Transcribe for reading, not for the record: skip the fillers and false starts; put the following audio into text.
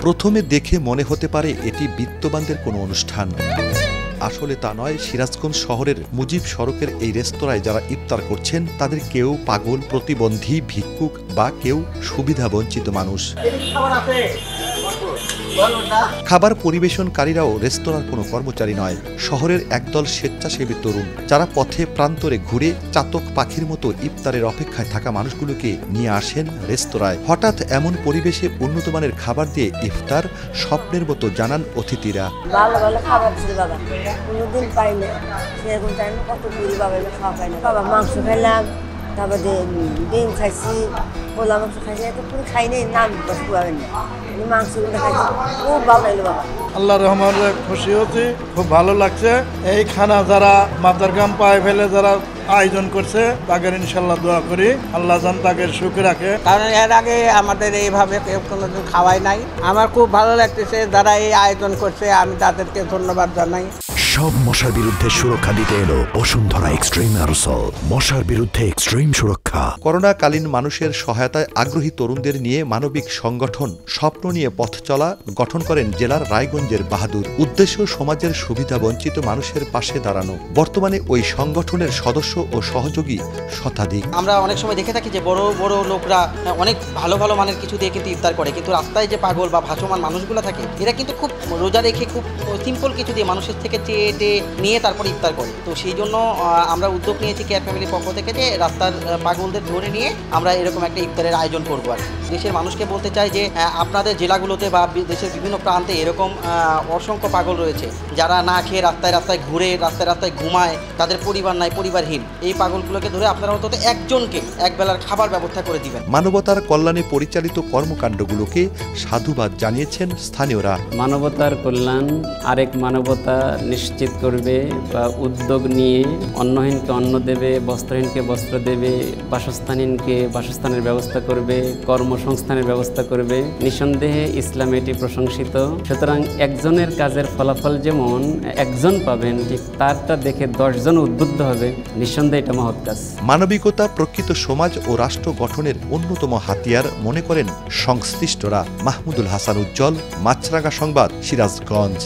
প্রথমে দেখে মনে হতে পারে এটি বিত্তবানদের কোনো অনুষ্ঠান। আসলে তা নয়। সিরাজগঞ্জ শহরের মুজিব সড়কের এই রেস্তোরাঁয় যারা ইফতার করছেন তাদের কেউ পাগল, প্রতিবন্ধী, ভিক্ষুক বা কেউ সুবিধাবঞ্চিত মানুষ। খাবার পরিবেশনকারীরাও রেস্তোরাঁর কোনো কর্মচারী নয়, শহরের একদল স্বেচ্ছাসেবী তরুণ যারা পথে প্রান্তরে ঘুরে চাতক পাখির মতো ইফতারের অপেক্ষায় থাকা মানুষগুলোকে নিয়ে আসেন রেস্তোরাঁয়। হঠাৎ এমন পরিবেশে উন্নত মানের খাবার দিয়ে ইফতার স্বপ্নের মতো জানান অতিথিরা। ভালো ভালো খাবার ছিল বাবা, কোনোদিন পাই না, সেরকম টাইম কত দূরে বাবা খাওয়া পাই না। বাবা মাংস খাইলাম, তারপরে ডিম খাইছি, পোলা মাংস খাইছি, এত পুরো খাই নাই, নাম বসতে পাবেন না, মাংসগুলো খাইছি, খুব ভালো লাগলো বাবা। আল্লাহ রহমানে খুশি হচ্ছি, খুব ভালো লাগছে। এই খানা যারা মাদারগাম পায়ে ফেলে যারা আয়োজন করছে তাদের ইনশাল্লাহ দোয়া করি আল্লাহ যেন তাদের সুখে রাখে। কারণ এর আগে আমাদের এইভাবে কেউ কোনোদিন খাওয়াই নাই। আমার খুব ভালো লাগতেছে, যারা এই আয়োজন করছে আমি তাদেরকে ধন্যবাদ জানাই। সব মশার বিরুদ্ধে সুরক্ষা দিতে এলো বসুন্ধরা এক্সট্রিম অ্যারোসল, মশার বিরুদ্ধে এক্সট্রিম সুরক্ষা। করোনাকালীন মানুষের সহায়তায় আগ্রহী তরুণদের নিয়ে মানবিক সংগঠন স্বপ্ন নিয়ে পথ চলা গঠন করেন জেলার রায়গঞ্জের বাহাদুর। উদ্দেশ্য সমাজের সুবিধা বঞ্চিত মানুষের পাশে দাঁড়ানো। বর্তমানে ওই সংগঠনের সদস্য ও সহযোগী শতাধিক। আমরা অনেক সময় দেখে থাকি যে বড় বড় লোকরা অনেক ভালো ভালো মানের কিছু দিয়ে কিন্তু ইফতার করে, কিন্তু রাস্তায় যে পাগল বা ভাসমান মানুষগুলো থাকে এরা কিন্তু খুব রোজা রেখে খুব সিম্পল কিছু দিয়ে মানুষের থেকে চেয়ে নিয়ে তারপর ইফতার করে। তো সেই জন্য আমরা উদ্যোগ নিয়েছি কেয়ার ফ্যামিলির পক্ষ থেকে যে রাস্তার পাগলদের ধরে নিয়ে আমরা এরকম একটা ইফতারের আয়োজন করবো। আর দেশের মানুষকে বলতে চাই যে আপনাদের জেলাগুলোতে বা দেশের বিভিন্ন প্রান্তে এরকম অসংখ্য পাগল রয়েছে যারা না খেয়ে রাস্তায় রাস্তায় ঘুরে, রাস্তায় রাস্তায় ঘুমায়, তাদের পরিবার নাই, পরিবারহীন। এই পাগলগুলোকে ধরে আপনারা অন্তত একজনকে একবেলার খাবার ব্যবস্থা করে দিবেন। মানবতার কল্যাণে পরিচালিত কর্মকাণ্ডগুলোকে সাধুবাদ জানিয়েছেন স্থানীয়রা। মানবতার কল্যাণ আরেক মানবতা নিশ্চিত করবে বা উদ্যোগ নিয়ে অন্নহীনকে অন্ন দেবে, বস্ত্রহীনকে বস্ত্র দেবে, বাসস্থানহীনকে বাসস্থানের ব্যবস্থা করবে, কর্মসংস্থানের ব্যবস্থা করবে। নিঃসন্দেহে ইসলামে এটি প্রশংসিত। সুতরাং একজনের কাজের ফলাফল যেমন একজন পাবেন, ঠিক তারটা দেখে 10 জন উদ্বুদ্ধ হবে। নিঃসন্দেহে এটা মহৎ কাজ। মানবিকতা প্রকৃত সমাজ ও রাষ্ট্র গঠনের অন্যতম হাতিয়ার মনে করেন সংশ্লিষ্টরা। মাহমুদুল হাসান উজ্জ্বল, মাছরাঙা সংবাদ, সিরাজগঞ্জ।